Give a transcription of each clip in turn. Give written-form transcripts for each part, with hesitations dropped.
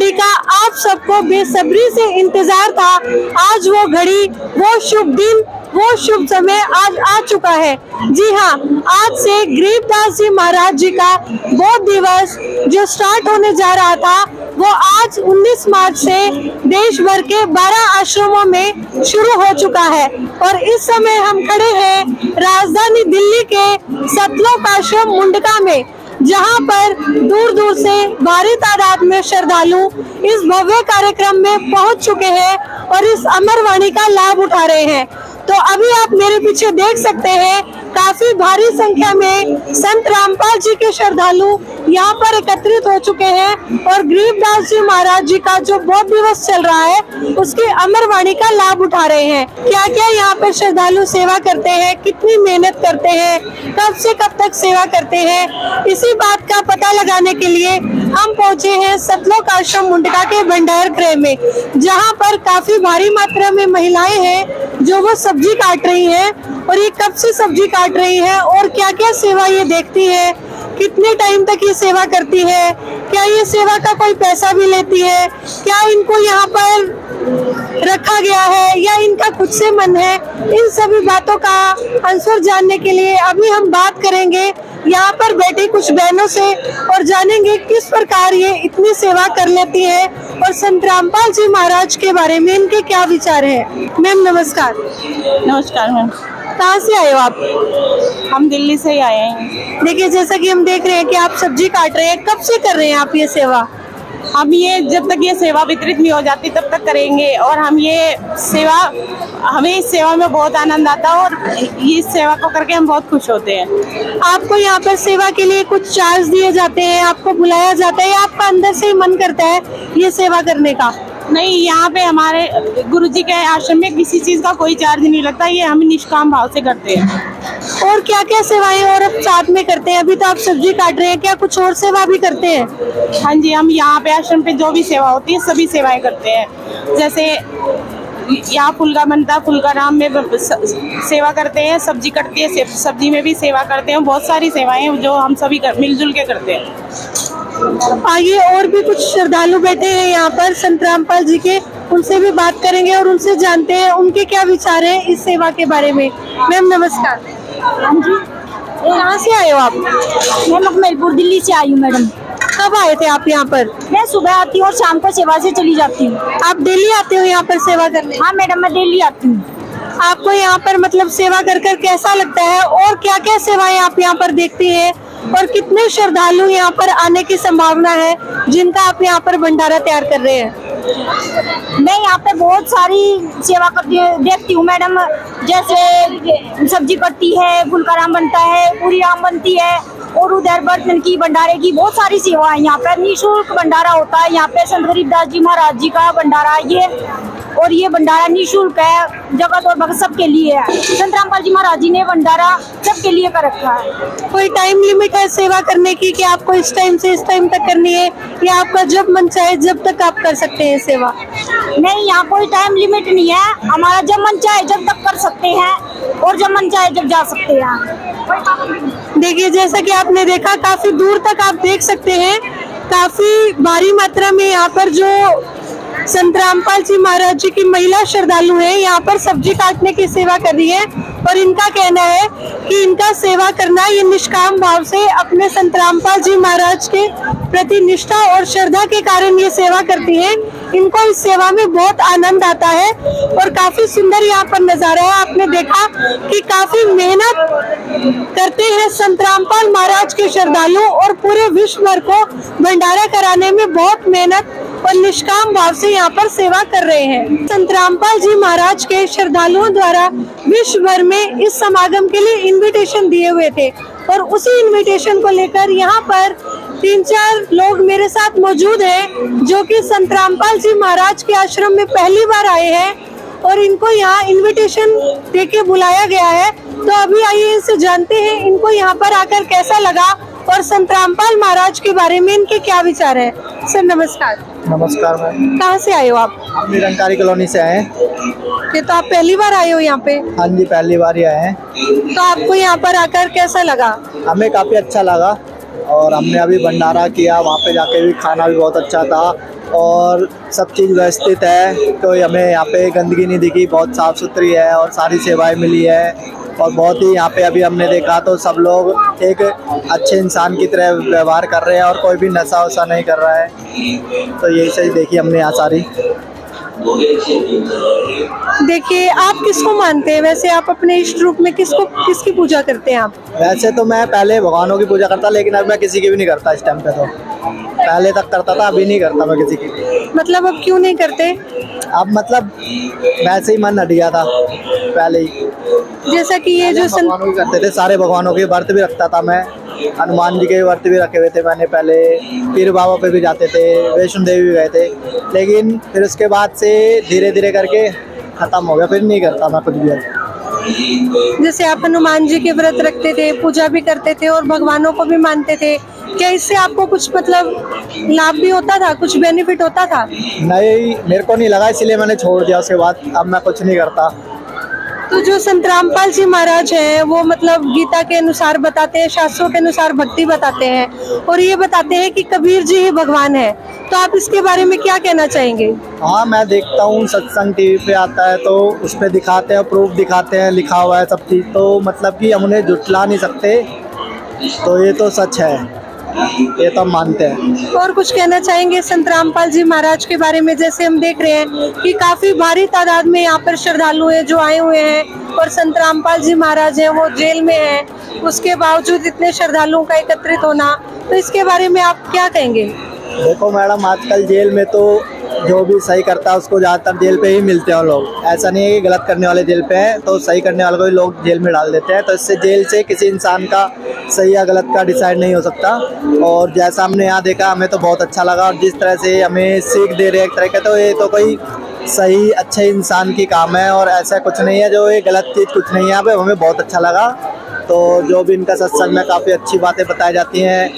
घड़ी का आप सबको बेसब्री से इंतजार था, आज वो घड़ी, वो शुभ दिन, वो शुभ समय आज आ चुका है। जी हाँ, आज से गरीबदास जी महाराज जी का बौद्ध दिवस जो स्टार्ट होने जा रहा था, वो आज 19 मार्च से देश भर के 12 आश्रमों में शुरू हो चुका है। और इस समय हम खड़े हैं राजधानी दिल्ली के सतलोक आश्रम मुंडका में, जहां पर दूर दूर से भारी तादाद में श्रद्धालु इस भव्य कार्यक्रम में पहुंच चुके हैं और इस अमरवाणी का लाभ उठा रहे हैं। तो अभी आप मेरे पीछे देख सकते हैं, काफी भारी संख्या में संत रामपाल जी के श्रद्धालु यहाँ पर एकत्रित हो चुके हैं और गरीबदास जी महाराज जी का जो बौद्ध दिवस चल रहा है उसकी अमरवाणी का लाभ उठा रहे हैं। क्या क्या यहाँ पर श्रद्धालु सेवा करते हैं, कितनी मेहनत करते हैं, कब से कब तक सेवा करते हैं, इसी बात का पता लगाने के लिए हम पहुँचे हैं सतलोक आश्रम मुंडका के भंडार गृह में, जहाँ पर काफी भारी मात्रा में महिलाएं हैं जो वो सब्जी काट रही हैं। और ये कब से सब्जी काट रही है और क्या क्या सेवा ये देखती है, कितने टाइम तक ये सेवा करती है, क्या ये सेवा का कोई पैसा भी लेती है, क्या इनको यहाँ पर रखा गया है या इनका खुद से मन है, इन सभी बातों का आंसर जानने के लिए अभी हम बात करेंगे यहाँ पर बैठी कुछ बहनों से और जानेंगे किस प्रकार ये इतनी सेवा कर लेती है और संत रामपाल जी महाराज के बारे में इनके क्या विचार है। मैम नमस्कार। नमस्कार मैम। कहाँ से आए हो आप? हम दिल्ली से ही आए हैं। देखिए, जैसा कि हम देख रहे हैं कि आप सब्जी काट रहे हैं, कब से कर रहे हैं आप ये सेवा? हम ये जब तक ये सेवा वितरित नहीं हो जाती तब तक करेंगे और हमें इस सेवा में बहुत आनंद आता है और इस सेवा को करके हम बहुत खुश होते हैं। आपको यहाँ पर सेवा के लिए कुछ चार्ज दिए जाते हैं, आपको बुलाया जाता है या आपका अंदर से ही मन करता है ये सेवा करने का? नहीं, यहाँ पे हमारे गुरुजी के आश्रम में किसी चीज का कोई चार्ज नहीं लगता, ये हम निष्काम भाव से करते हैं। और क्या क्या सेवाएं और अब साथ में करते हैं? अभी तो आप सब्जी काट रहे हैं, क्या कुछ और सेवा भी करते हैं? हाँ जी, हम यहाँ पे आश्रम पे जो भी सेवा होती है सभी सेवाएं करते हैं। जैसे यहाँ फुल्का बनता है, फुल्का राम में सेवा करते हैं, सब्जी कटती है, सब्जी में भी सेवा करते हैं। बहुत सारी सेवाएं जो हम सभी मिलजुल के करते हैं। आइए, और भी कुछ श्रद्धालु बैठे हैं यहाँ पर संत रामपाल जी के, उनसे भी बात करेंगे और उनसे जानते हैं उनके क्या विचार है इस सेवा के बारे में। मैम नमस्कार। हाँ जी। कहाँ से आए हो आप? मैं लखनऊ दिल्ली से आई हूँ मैडम। कब आए थे आप यहाँ पर? मैं सुबह आती हूँ और शाम को सेवा से चली जाती हूँ। आप डेली आते हो यहाँ पर सेवा करने? हाँ मैडम, मैं डेली आती हूँ। आपको यहाँ पर मतलब सेवा कर कर कैसा लगता है और क्या क्या सेवाएं आप यहाँ पर देखती हैं और कितने श्रद्धालु यहाँ पर आने की संभावना है जिनका आप यहाँ पर भंडारा तैयार कर रहे हैं? मैं यहाँ पे बहुत सारी सेवा देखती हूँ मैडम। जैसे सब्जी कटती है, फुल्का राम बनता है, पूरी राम बनती है और उधर बर्तन की, भंडारे की बहुत सारी सेवा है। यहाँ पे निःशुल्क भंडारा होता है। यहाँ पे संत गरीबदास जी महाराज जी का भंडारा ये भंडारा निःशुल्क है, जगत और भगत सबके लिए है। संत रामपाल जी महाराज जी ने भंडारा सबके लिए कर रखा है। कोई टाइम लिमिट है सेवा करने की कि आपको इस टाइम से इस टाइम तक करनी है या आपका जब मन चाहे जब तक आप कर सकते हैं सेवा? नहीं, यहाँ कोई टाइम लिमिट नहीं है। हमारा जब मन चाहे जब तक कर सकते हैं और जब मन चाहे जब जा सकते हैं। देखिए, जैसा कि आपने देखा, काफी दूर तक आप देख सकते हैं, काफी भारी मात्रा में यहाँ पर जो संत रामपाल जी महाराज जी की महिला श्रद्धालु हैं यहाँ पर सब्जी काटने की सेवा कर रही है और इनका कहना है कि इनका सेवा करना ये निष्काम भाव से अपने संत रामपाल जी महाराज के प्रति निष्ठा और श्रद्धा के कारण ये सेवा करती हैं। इनको इस सेवा में बहुत आनंद आता है और काफी सुंदर यहाँ पर नजारा है। आपने देखा कि काफी मेहनत करते हैं संत रामपाल महाराज के श्रद्धालु और पूरे विश्व भर को भंडारा कराने में बहुत मेहनत और निष्काम भाव से यहाँ पर सेवा कर रहे हैं। संत रामपाल जी महाराज के श्रद्धालुओं द्वारा विश्व भर में इस समागम के लिए इनविटेशन दिए हुए थे और उसी इनविटेशन को लेकर यहाँ पर 3-4 लोग मेरे साथ मौजूद हैं जो कि संत रामपाल जी महाराज के आश्रम में पहली बार आए हैं और इनको यहाँ इनविटेशन देके बुलाया गया है। तो अभी आइए इनसे जानते हैं इनको यहाँ पर आकर कैसा लगा और संत रामपाल महाराज के बारे में इनके क्या विचार है। सर नमस्कार। नमस्कार मैम। कहाँ से आए हो आप? हम निरंकारी कॉलोनी से आए हैं। ये तो आप पहली बार आए हो यहाँ पे? हाँ जी, पहली बार ही आए हैं। तो आपको यहाँ पर आकर कैसा लगा? हमें काफ़ी अच्छा लगा और हमने अभी भंडारा किया, वहाँ पे जाके भी खाना भी बहुत अच्छा था और सब चीज़ व्यवस्थित है, कोई हमें यहाँ पे गंदगी नहीं दिखी, बहुत साफ़ सुथरी है और सारी सेवाएं मिली है। और बहुत ही यहाँ पे अभी हमने देखा तो सब लोग एक अच्छे इंसान की तरह व्यवहार कर रहे हैं और कोई भी नशा वशा नहीं कर रहा है। तो यही सही देखी हमने यहाँ सारी। देखिए, आप किसको मानते हैं वैसे? आप अपने इष्ट रूप में किसकी पूजा करते हैं आप? वैसे तो मैं पहले भगवानों की पूजा करता, लेकिन अब मैं किसी की भी नहीं करता इस टाइम पे। तो पहले तक करता था, अभी नहीं करता मैं किसी की। मतलब अब क्यों नहीं करते? अब मतलब वैसे ही मन हट गया था पहले ही। जैसा कि ये जो भगवानों की करते थे, सारे भगवानों के व्रत भी रखता था मैं। हनुमान जी के व्रत भी रखे हुए थे मैंने पहले, पीर बाबा पे भी जाते थे, वैष्णो देवी भी गए थे। लेकिन फिर उसके बाद से धीरे धीरे करके ख़त्म हो गया, फिर नहीं करता मैं कुछ भी। जैसे आप हनुमान जी के व्रत रखते थे, पूजा भी करते थे और भगवानों को भी मानते थे, क्या इससे आपको कुछ मतलब लाभ भी होता था, कुछ बेनिफिट होता था? नहीं, मेरे को नहीं लगा, इसलिए मैंने छोड़ दिया। उसके बाद अब मैं कुछ नहीं करता। तो जो संत रामपाल जी महाराज हैं वो मतलब गीता के अनुसार बताते हैं, शास्त्रों के अनुसार भक्ति बताते हैं और ये बताते हैं कि कबीर जी ही भगवान है। तो आप इसके बारे में क्या कहना चाहेंगे? हाँ, मैं देखता हूँ, सत्संग टीवी पे आता है तो उस पर दिखाते हैं, प्रूफ दिखाते हैं, लिखा हुआ है सब चीज़। तो मतलब कि हम उन्हें झुठला नहीं सकते, तो ये तो सच है, ये तो हम मानते हैं। और कुछ कहना चाहेंगे संत रामपाल जी महाराज के बारे में? जैसे हम देख रहे हैं कि काफी भारी तादाद में यहाँ पर श्रद्धालु हैं जो आए हुए हैं और संत रामपाल जी महाराज हैं वो जेल में हैं, उसके बावजूद इतने श्रद्धालुओं का एकत्रित होना, तो इसके बारे में आप क्या कहेंगे? देखो मैडम, आजकल जेल में तो जो भी सही करता है उसको ज़्यादातर जेल पे ही मिलते हैं लोग। ऐसा नहीं है कि गलत करने वाले जेल पे हैं तो सही करने वाले को भी लोग जेल में डाल देते हैं। तो इससे जेल से किसी इंसान का सही या गलत का डिसाइड नहीं हो सकता। और जैसा हमने यहाँ देखा, हमें तो बहुत अच्छा लगा। और जिस तरह से हमें सीख दे रहे हैं एक तरह का, तो ये तो कोई सही अच्छे इंसान की काम है और ऐसा कुछ नहीं है जो ये गलत चीज़ कुछ नहीं है। यहाँ पे हमें बहुत अच्छा लगा। तो जो भी इनका सत्संग में काफ़ी अच्छी बातें बताई जाती हैं,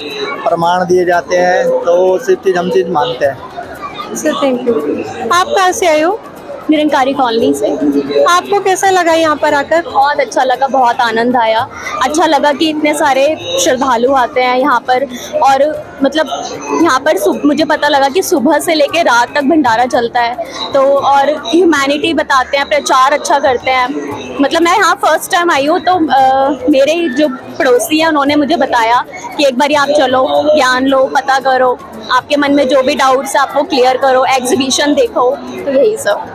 प्रमाण दिए जाते हैं, तो सिर्फ चीज़ हम चीज़ मानते हैं। Sir thank you. आप कहाँ से आए हो? निरंकारी कॉलोनी से। आपको कैसा लगा यहाँ पर आकर? बहुत अच्छा लगा, बहुत आनंद आया। अच्छा लगा कि इतने सारे श्रद्धालु आते हैं यहाँ पर। और मतलब यहाँ पर मुझे पता लगा कि सुबह से लेके रात तक भंडारा चलता है। तो और ह्यूमैनिटी बताते हैं, प्रचार अच्छा करते हैं। मतलब मैं यहाँ फर्स्ट टाइम आई हूँ, तो मेरे जो पड़ोसी हैं उन्होंने मुझे बताया कि एक बार आप चलो, ज्ञान लो, पता करो, आपके मन में जो भी डाउट्स है आप वो क्लियर करो, एग्जीबिशन देखो। तो यही सब।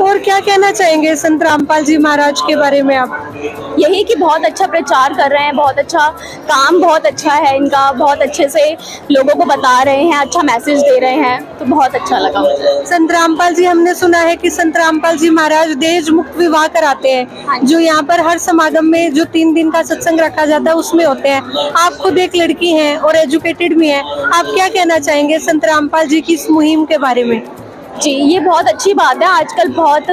और क्या कहना चाहेंगे संत रामपाल जी महाराज के बारे में आप? यही कि बहुत अच्छा प्रचार कर रहे हैं, बहुत अच्छा काम, बहुत अच्छा है इनका, बहुत अच्छे से लोगों को बता रहे हैं, अच्छा मैसेज दे रहे हैं। तो बहुत अच्छा लगा मुझे। संत रामपाल जी, हमने सुना है कि संत रामपाल जी महाराज दहेज मुक्त विवाह कराते हैं, जो यहाँ पर हर समागम में जो 3 दिन का सत्संग रखा जाता है उसमें होते हैं। आप खुद एक लड़की हैं और एजुकेटेड भी हैं, आप क्या कहना चाहेंगे संत रामपाल जी की इस मुहिम के बारे में? जी, ये बहुत अच्छी बात है। आजकल बहुत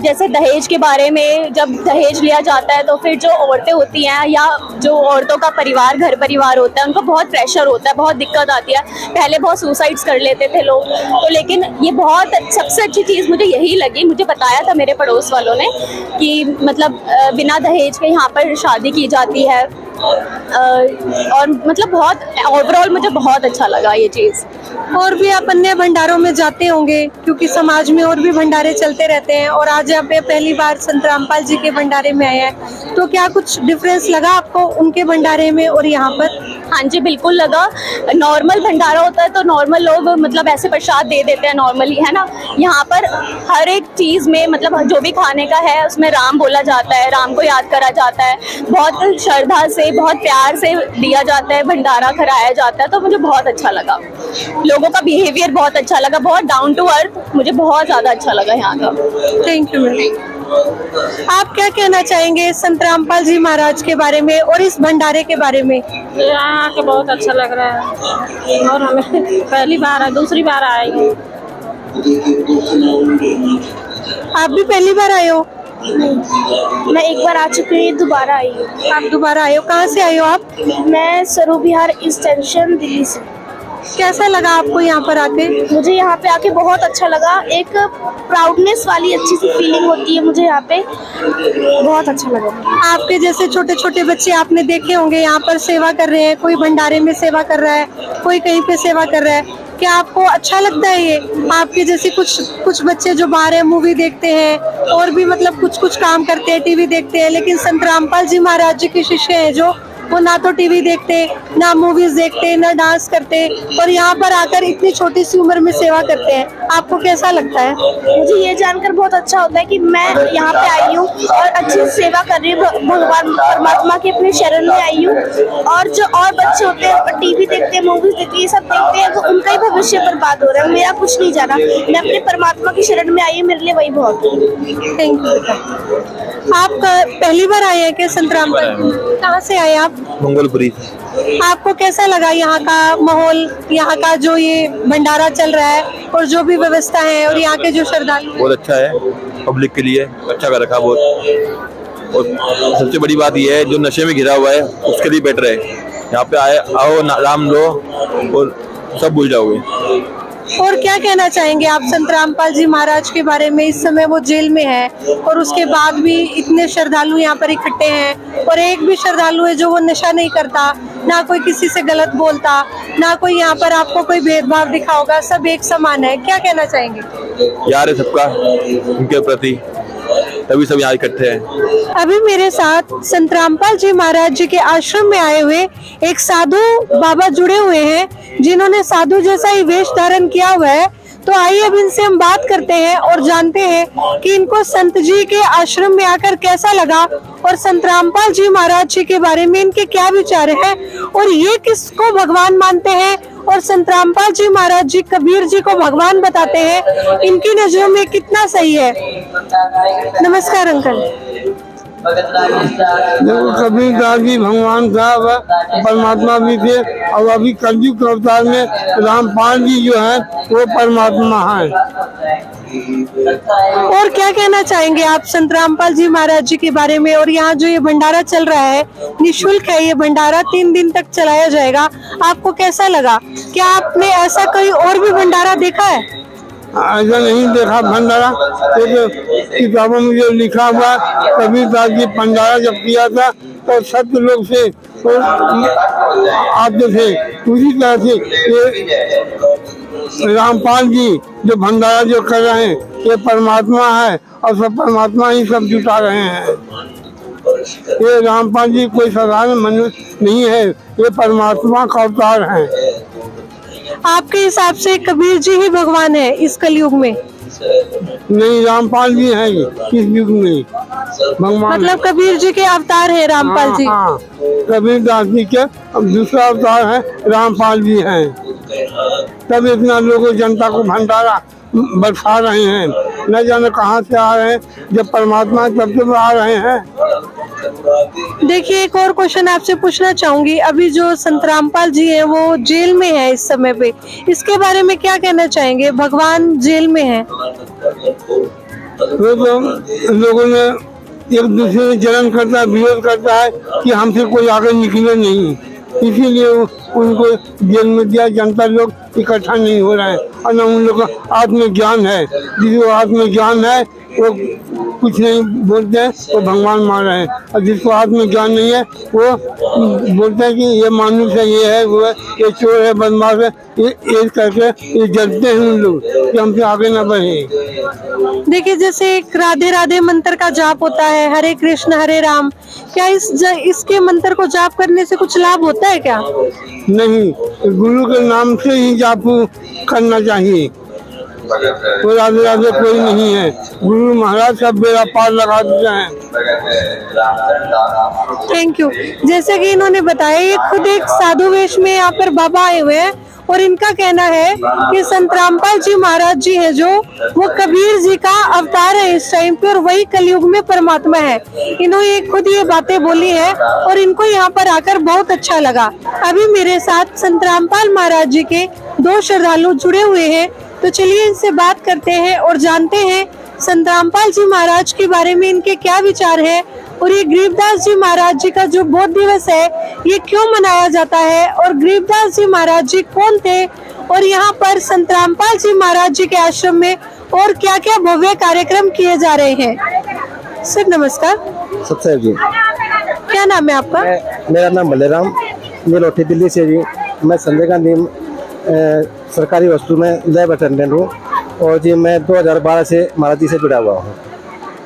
जैसे दहेज के बारे में, जब दहेज लिया जाता है तो फिर जो औरतें होती हैं या जो औरतों का परिवार, घर परिवार होता है, उनको बहुत प्रेशर होता है, बहुत दिक्कत आती है। पहले बहुत सुसाइड्स कर लेते थे लोग, तो लेकिन ये बहुत सबसे अच्छी चीज़ मुझे यही लगी। मुझे बताया था मेरे पड़ोस वालों ने कि मतलब बिना दहेज के यहाँ पर शादी की जाती है। और मतलब बहुत ओवरऑल मुझे बहुत अच्छा लगा ये चीज़। और भी आप अन्य भंडारों में जाते होंगे, क्योंकि समाज में और भी भंडारे चलते रहते हैं, और आज आप पहली बार संत रामपाल जी के भंडारे में आए हैं, तो क्या कुछ डिफरेंस लगा आपको उनके भंडारे में और यहाँ पर? हाँ जी, बिल्कुल लगा। नॉर्मल भंडारा होता है तो नॉर्मल लोग मतलब ऐसे प्रसाद दे देते हैं नॉर्मली, है ना। यहाँ पर हर एक चीज़ में मतलब जो भी खाने का है उसमें राम बोला जाता है, राम को याद करा जाता है, बहुत श्रद्धा से, बहुत प्यार से दिया जाता है, भंडारा कराया जाता है। तो मुझे बहुत अच्छा लगा, लोगों का बिहेवियर बहुत अच्छा लगा, बहुत डाउन टू अर्थ, मुझे बहुत ज़्यादा अच्छा लगा यहाँ का। Thank you ma'am. आप क्या कहना चाहेंगे संत रामपाल जी महाराज के बारे में और इस भंडारे के बारे में? यहाँ के बहुत अच्छा लग रहा है और हमें पहली बार है, दूसरी बार आई हूँ। आप भी पहली बार आए हो? मैं एक बार आ चुकी हूँ, दोबारा आई हूँ। आप दोबारा आए हो? कहाँ से आए हो आप? मैं सरू बिहार एक्सटेंशन दिल्ली से। कैसा लगा आपको यहाँ पर आके? मुझे यहाँ पे आके बहुत अच्छा लगा। एक प्राउडनेस वाली अच्छी सी फीलिंग होती है मुझे यहाँ पे, बहुत अच्छा लगा। आपके जैसे छोटे छोटे बच्चे आपने देखे होंगे यहाँ पर सेवा कर रहे हैं, कोई भंडारे में सेवा कर रहा है, कोई कहीं पे सेवा कर रहा है, क्या आपको अच्छा लगता है ये? आपके जैसे कुछ बच्चे जो बाहर है मूवी देखते हैं और भी मतलब कुछ काम करते हैं, टीवी देखते हैं, लेकिन संत रामपाल जी महाराज जी के शिष्य हैं जो वो ना तो टीवी देखते, ना मूवीज देखते, ना डांस करते, और यहाँ पर आकर इतनी छोटी सी उम्र में सेवा करते हैं। आपको कैसा लगता है? मुझे ये जानकर बहुत अच्छा होता है कि मैं यहाँ पे आई हूँ और अच्छी से सेवा कर रही हूँ, भगवान परमात्मा के अपने शरण में आई हूँ। और जो और बच्चे होते हैं टीवी देखते हैं, मूवीज देखते हैं, ये सब देखते हैं, तो उनका ही भविष्य बर्बाद हो रहा है। मेरा कुछ नहीं जाना, मैं अपने परमात्मा की शरण में आई हूँ, मेरे लिए वही बहुत है। Thank you. आप पहली बार आए हैं क्या संत रामपाल? कहाँ से आए आप? मंगोलपुरी। आपको कैसा लगा यहाँ का माहौल, यहाँ का जो ये भंडारा चल रहा है और जो भी व्यवस्था है और यहाँ के जो श्रद्धालु? बहुत अच्छा है, पब्लिक के लिए अच्छा कर रखा बहुत। और सबसे बड़ी बात यह है जो नशे में घिरा हुआ है उसके लिए बेटर है। यहाँ पे आओ नाम लो और सब भूल जाओगे। और क्या कहना चाहेंगे आप संत रामपाल जी महाराज के बारे में? इस समय वो जेल में है और उसके बाद भी इतने श्रद्धालु यहाँ पर इकट्ठे हैं, और एक भी श्रद्धालु है जो वो नशा नहीं करता, ना कोई किसी से गलत बोलता, ना कोई यहाँ पर आपको कोई भेदभाव दिखा होगा, सब एक समान है। क्या कहना चाहेंगे? यार है सबका उनके प्रति, तभी सब यहाँ इकट्ठे हैं। अभी मेरे साथ संत रामपाल जी महाराज जी के आश्रम में आए हुए एक साधु बाबा जुड़े हुए हैं, जिन्होंने साधु जैसा ही वेश धारण किया हुआ है। तो आइए अब इनसे हम बात करते हैं और जानते हैं कि इनको संत जी के आश्रम में आकर कैसा लगा और संत रामपाल जी महाराज जी के बारे में इनके क्या विचार हैं, और ये किसको भगवान मानते हैं और संत रामपाल जी महाराज जी कबीर जी को भगवान बताते हैं, इनकी नजरों में कितना सही है। नमस्कार अंकल। देखो कबीर दास जी भगवान साहब परमात्मा भी थे, और अभी कलयुग के अवतार में रामपाल जी जो है वो परमात्मा है। और क्या कहना चाहेंगे आप संत रामपाल जी महाराज जी के बारे में? और यहाँ जो ये भंडारा चल रहा है, निःशुल्क है ये भंडारा, 3 दिन तक चलाया जाएगा, आपको कैसा लगा? क्या आपने ऐसा कोई और भी भंडारा देखा है? ऐसा नहीं देखा भंडारा, तो किताबों में जो लिखा हुआ कबीर दास जी भंडारा जब किया था तो सत्य लोग से तो आते थे, उसी तरह से ये रामपाल जी जो भंडारा जो कर रहे हैं ये परमात्मा है, और सब परमात्मा ही सब जुटा रहे हैं। ये रामपाल जी कोई साधारण मनुष्य नहीं है, ये परमात्मा का अवतार है। आपके हिसाब से कबीर जी ही भगवान है इस कलयुग में? नहीं, रामपाल जी है इस युग में भगवान। मतलब कबीर जी के अवतार है रामपाल जी? हाँ, कबीर दास जी के दूसरा अवतार है रामपाल जी हैं। तब इतना लोगों जनता को भंडारा बरसा रहे हैं, न जाने कहाँ से आ रहे हैं, जब परमात्मा तब से आ रहे हैं। देखिए एक और क्वेश्चन आपसे पूछना चाहूंगी, अभी जो संत रामपाल जी है वो जेल में है इस समय पे, इसके बारे में क्या कहना चाहेंगे? भगवान जेल में है, तो लोगों ने एक दूसरे से जलन करता है, विरोध करता है कि हमसे कोई आगे निकले नहीं, इसीलिए उनको जेल में दिया। जनता लोग इकट्ठा नहीं हो रहा है, और न उन लोगों को आत्मज्ञान है। जिसको आत्मज्ञान है वो कुछ नहीं बोलते हैं, वो भगवान मान रहे हैं, और जिसको आत्मज्ञान नहीं है वो बोलते हैं कि ये मानुष है, ये है, वो है, ये चोर है, बदमाश है, ये करके ये जलते हैं उन लोग कि हमसे आगे न बढ़े। देखिए जैसे एक राधे राधे मंत्र का जाप होता है, हरे कृष्ण हरे राम, क्या इसके मंत्र को जाप करने से कुछ लाभ होता है क्या? नहीं, गुरु के नाम से ही जाप करना चाहिए। तो राधे राधे कोई नहीं है, गुरु महाराज सब बेड़ा पार लगा देते हैं। Thank you. जैसे कि इन्होंने बताया ये खुद एक साधु वेश में यहाँ पर बाबा आए हुए हैं, और इनका कहना है कि संत रामपाल जी महाराज जी है जो वो कबीर जी का अवतार है इस टाइम पे, और वही कलयुग में परमात्मा है। इन्होंने खुद ये बातें बोली है और इनको यहाँ पर आकर बहुत अच्छा लगा। अभी मेरे साथ संत रामपाल महाराज जी के 2 श्रद्धालु जुड़े हुए हैं, तो चलिए इनसे बात करते हैं और जानते हैं संत रामपाल जी महाराज के बारे में इनके क्या विचार है, और ये गरीबदास जी महाराज जी का जो बोध दिवस है ये क्यों मनाया जाता है, और गरीबदास जी महाराज जी कौन थे, और यहाँ पर संत रामपाल जी महाराज जी के आश्रम में और क्या क्या भव्य कार्यक्रम किए जा रहे हैं। सर नमस्कार। सबसे जी क्या नाम है आपका? मेरा नाम बलराम, ये लोठी दिल्ली से जी। मैं संजय गांधी सरकारी वस्तु में लैब अटेंडेंट हूँ और जी मैं 2012 से महाराज जी से जुड़ा हुआ हूँ।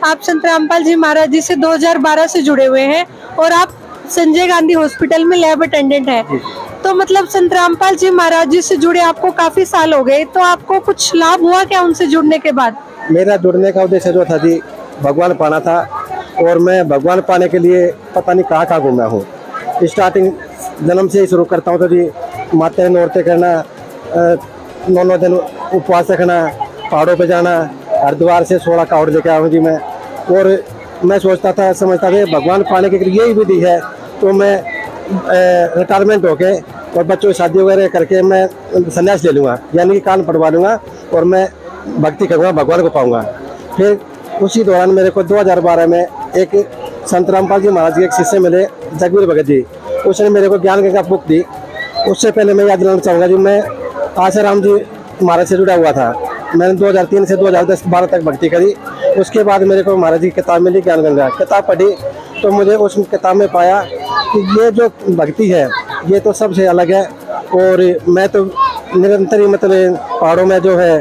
आप संत रामपाल जी महाराज जी से 2012 से जुड़े हुए हैं और आप संजय गांधी हॉस्पिटल में लैब अटेंडेंट हैं। तो मतलब संत रामपाल जी महाराज जी से जुड़े आपको काफी साल हो गए, तो आपको कुछ लाभ हुआ क्या उनसे जुड़ने के बाद? मेरा जुड़ने का उद्देश्य जो था जी भगवान पाना था और मैं भगवान पाने के लिए पता नहीं कहाँ कहाँ घूमा हूँ। स्टार्टिंग जन्म से ही शुरू करता हूँ तो जी माता नौरते करना, 9 दिन उपवास रखना, पहाड़ों पे जाना, हरिद्वार से 16 कावड़ लेके आऊँ जी मैं। और मैं सोचता था, समझता था भगवान पाने के लिए यही विधि है, तो मैं रिटायरमेंट होके और बच्चों की शादी वगैरह करके मैं संन्यास ले लूँगा, यानी कि कान पढ़वा लूँगा और मैं भक्ति करूँगा, भगवान को पाऊँगा। फिर उसी दौरान मेरे को 2012 में एक संत रामपाल जी महाराज के एक शिष्य मिले, जगबीर भगत जी। उसने मेरे को ज्ञान गंगा बुक दी। उससे पहले मैं याद दिलाना चाहूँगा जी, मैं आसाराम जी महाराज से जुड़ा हुआ था। मैंने 2003 से 2010-12 तक भक्ति करी। उसके बाद मेरे को महाराज जी की किताब मिली, ज्ञान गंगा किताब पढ़ी, तो मुझे उस किताब में पाया कि ये जो भक्ति है ये तो सबसे अलग है। और मैं तो निरंतर ही मतलब पहाड़ों में जो है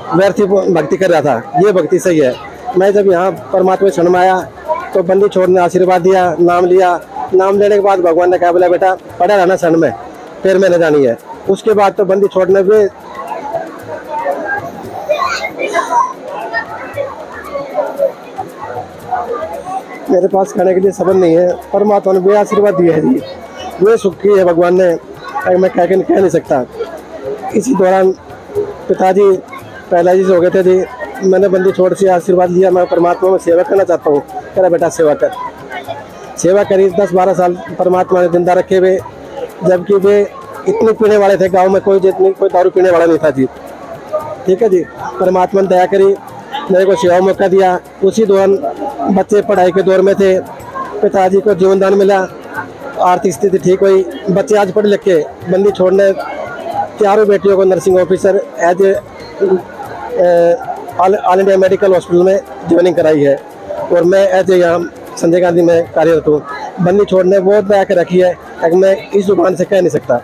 व्यर्थ भक्ति कर रहा था, ये भक्ति सही है। मैं जब यहाँ परमात्मा क्षण में आया तो बंदी छोड़ने आशीर्वाद दिया, नाम लिया। नाम लेने के बाद भगवान ने कहा, बोला बेटा पड़ा रहना क्षण में, फिर मैंने जानी है। उसके बाद तो बंदी छोड़ने पे मेरे पास खाने के लिए सबन नहीं है। परमात्मा ने वे आशीर्वाद दिए है जी, वे सुख की है भगवान ने, मैं कह नहीं सकता। इसी दौरान पिताजी पहला जी से हो गए थे जी, मैंने बंदी छोड़ से आशीर्वाद लिया, मैं परमात्मा में सेवा करना चाहता हूँ। कह रहा बेटा सेवा कर। सेवा करी 10-12 साल परमात्मा ने जिंदा रखे हुए, जबकि वे इतने पीने वाले थे, गांव में कोई दारू पीने वाला नहीं था जी। ठीक है जी, परमात्मा ने दया करी, मेरे को सेवा मौका दिया। उसी दौरान बच्चे पढ़ाई के दौर में थे, पिताजी को जीवन दान मिला, आर्थिक स्थिति ठीक हुई, बच्चे आज पढ़ लिख के बंदी छोड़ने चारों बेटियों को nursing officer as all India medical hospital में ज्वाइनिंग कराई है। और मैं एज यहाँ संजय गांधी में कार्यरत हूँ। बंदी छोड़ने बहुत दया कर रखी है, अगर मैं इस जुबान से कह नहीं सकता,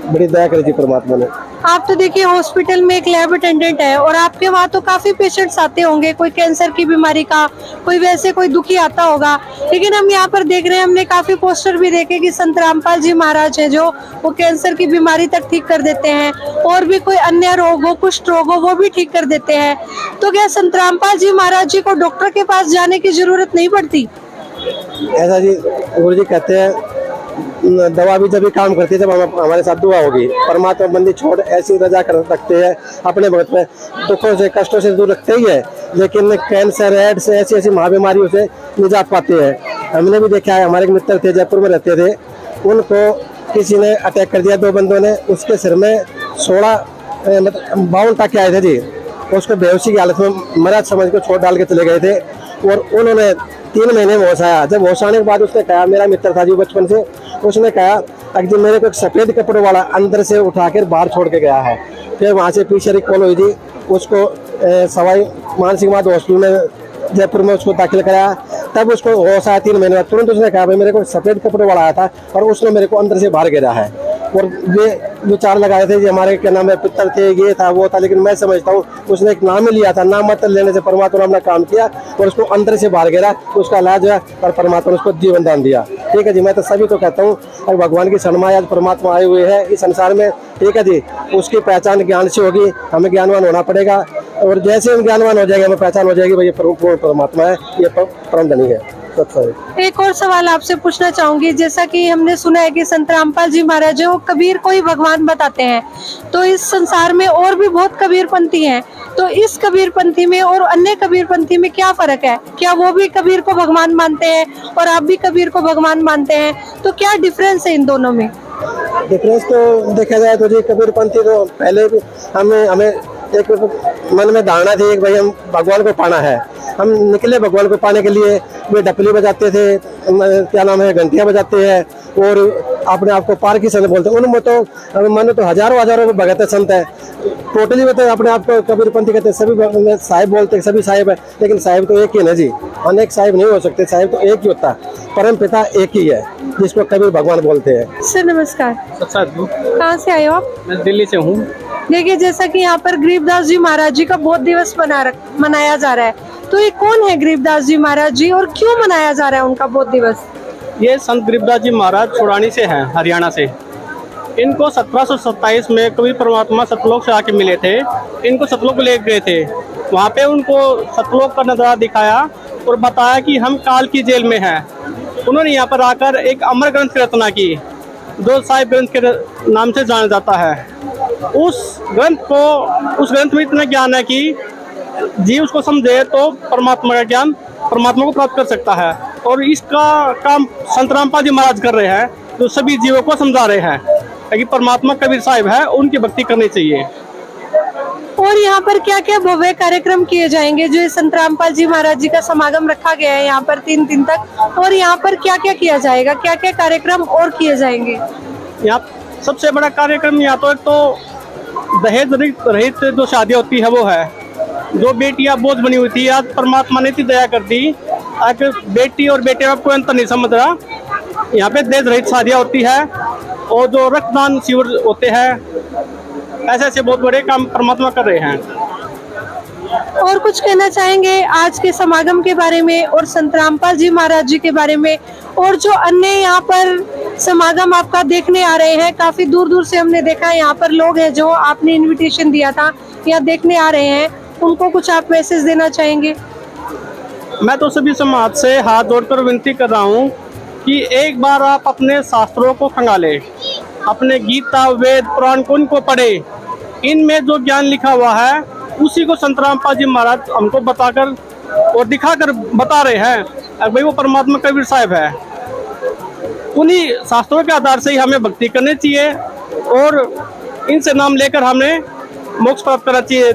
बड़ी दया करी थी परमात्मा ने। आप तो देखिए हॉस्पिटल में एक लैब अटेंडेंट है और आपके वहाँ तो काफी पेशेंट्स आते होंगे, कोई कैंसर की बीमारी का, कोई वैसे कोई दुखी आता होगा। लेकिन हम यहाँ पर देख रहे हैं, हमने काफी पोस्टर भी देखे कि संत रामपाल जी महाराज है जो वो कैंसर की बीमारी तक ठीक कर देते हैं, और भी कोई अन्य रोग हो, कुष्ठ रोग हो, वो भी ठीक कर देते हैं। तो क्या संत रामपाल जी महाराज जी को डॉक्टर के पास जाने की जरूरत नहीं पड़ती? ऐसा जी गुरु जी कहते हैं, दवा भी जब भी काम करती है जब हमारे साथ दुआ होगी। परमात्मा बंदी छोड़ ऐसी रजा कर रखते हैं, अपने भक्त में दुखों से कष्टों से दूर रखते ही है, लेकिन कैंसर एड्स ऐसी ऐसी महाबीमारियों से निजात पाते हैं। हमने भी देखा है, हमारे एक मित्र थे जयपुर में रहते थे, उनको किसी ने अटैक कर दिया, 2 बंदों ने, उसके सिर में 52 टाके आए थे जी। उसको बेहोशी की हालत में मरा समझ को छोड़ डाल के चले गए थे और उन्होंने 3 महीने में होश आया। जब होश आने के बाद उसने कहा, मेरा मित्र था जी बचपन से, उसने कहा अगर मेरे को एक सफेद कपड़े वाला अंदर से उठाकर बाहर छोड़ के गया है। फिर वहाँ से पीछे रिकॉल हुई थी, उसको सवाई मानसिक हॉस्पिटल में जयपुर में उसको दाखिल कराया। तब उसको होश आया 3 महीने बाद। तुरंत उसने कहा भाई मेरे को सफेद कपड़े वाला आया था और उसने मेरे को अंदर से बाहर गिरा है। और वे विचार लगाए थे जी हमारे क्या नाम है पितर थे, ये था वो था, लेकिन मैं समझता हूँ उसने एक नाम ही लिया था, नाम मतलब लेने से परमात्मा ने अपना काम किया और उसको अंदर से बाहर गिरा, उसका इलाज हुआ और परमात्मा ने उसको जीवन दान दिया। ठीक है जी, मैं तो सभी को कहता हूँ अगर भगवान की शरणमा आज परमात्मा आए हुए हैं इस संसार में, ठीक है जी, उसकी पहचान ज्ञान से होगी। हमें ज्ञानवान होना पड़ेगा और जैसे हम ज्ञानवान हो जाएंगे हमें पहचान हो जाएगी भाई ये परमात्मा है, ये परम धनी है। एक और सवाल आपसे पूछना चाहूंगी, जैसा कि हमने सुना है कि संत रामपाल जी महाराज वो कबीर को ही भगवान बताते हैं, तो इस संसार में और भी बहुत कबीरपंथी हैं, तो इस कबीरपंथी में और अन्य कबीरपंथी में क्या फर्क है? क्या वो भी कबीर को भगवान मानते हैं और आप भी कबीर को भगवान मानते हैं? तो क्या डिफरेंस है इन दोनों में? डिफरेंस तो देखा जाए तो जी कबीरपंथी तो पहले भी हमें एक मन में धारणा थी कि भाई हम भगवान को पाना है। हम निकले भगवान को पाने के लिए, वे डपली बजाते थे, क्या नाम है, घंटियां बजाते हैं और अपने आप को पारकी संत बोलते हैं। उनमें तो मानो तो हजारों भगत संत है। टोटली में तो अपने आप को कबीरपंथी कहते हैं, सभी साहिब बोलते हैं, सभी साहिब है, लेकिन साहिब तो एक ही है ना जी, अनेक साहिब नहीं हो सकते, साहिब तो एक ही होता है, परम पिता एक ही है जिसको कबीर भगवान बोलते हैं। सर नमस्कार, कहाँ से आए हो आप? मैं दिल्ली से हूँ। देखिए जैसा कि यहाँ पर गरीबदास जी महाराज जी का बोध दिवस मनाया जा रहा है, तो ये कौन है गरीबदास जी महाराज जी और क्यों मनाया जा रहा है उनका बोध दिवस? ये संत गरीबदास जी महाराज छुड़ानी से हैं, हरियाणा से। इनको 1727 में कबीर परमात्मा सतलोक से आके मिले थे। इनको सतलोक ले गए थे, वहाँ पे उनको सतलोक का नज़ारा दिखाया और बताया कि हम काल की जेल में हैं। उन्होंने यहाँ पर आकर एक अमर ग्रंथ की रचना की जो साहिब ग्रंथ के नाम से जाना जाता है। उस ग्रंथ में इतना ज्ञान है कि जीव उसको समझे तो परमात्मा का ज्ञान परमात्मा को प्राप्त कर सकता है। और इसका काम संत रामपाल जी महाराज कर रहे हैं, जो सभी जीवों को समझा रहे हैं कि परमात्मा कबीर साहिब है, उनकी भक्ति करनी चाहिए। और यहाँ पर क्या क्या भव्य कार्यक्रम किए जाएंगे? जो संत रामपाल जी महाराज जी का समागम रखा गया है यहाँ पर 3 दिन तक, और यहाँ पर क्या क्या किया जाएगा, क्या क्या कार्यक्रम और किए जाएंगे? यहाँ सबसे बड़ा कार्यक्रम यहाँ तो एक तो दहेज रहित जो शादियाँ होती है वो है। जो बेटियाँ बोझ बनी हुई थी, आज परमात्मा ने इतनी दया कर दी, आखिर बेटी और बेटे में कोई अंतर नहीं समझ रहा। यहाँ पे दहेज रहित शादियाँ होती है और जो रक्तदान शिविर होते हैं, ऐसे ऐसे बहुत बड़े काम परमात्मा कर रहे हैं। और कुछ कहना चाहेंगे आज के समागम के बारे में और संत रामपाल जी महाराज जी के बारे में, और जो अन्य यहाँ पर समागम आपका देखने आ रहे हैं? काफी दूर दूर से हमने देखा है यहाँ पर लोग हैं जो आपने इनविटेशन दिया था यहाँ देखने आ रहे हैं, उनको कुछ आप मैसेज देना चाहेंगे? मैं तो सभी समाज से हाथ जोड़कर विनती कर रहा हूँ कि एक बार आप अपने शास्त्रों को खंगाले, अपने गीता वेद पुराण को इनको पढ़े। इनमें जो ज्ञान लिखा हुआ है उसी को संत रामपाल जी महाराज हमको बताकर और दिखाकर बता रहे हैं भाई वो परमात्मा कबीर साहिब है। उन्हीं शास्त्रों के आधार से ही हमें भक्ति करनी चाहिए और इनसे नाम लेकर हमें मोक्ष प्राप्त करना चाहिए।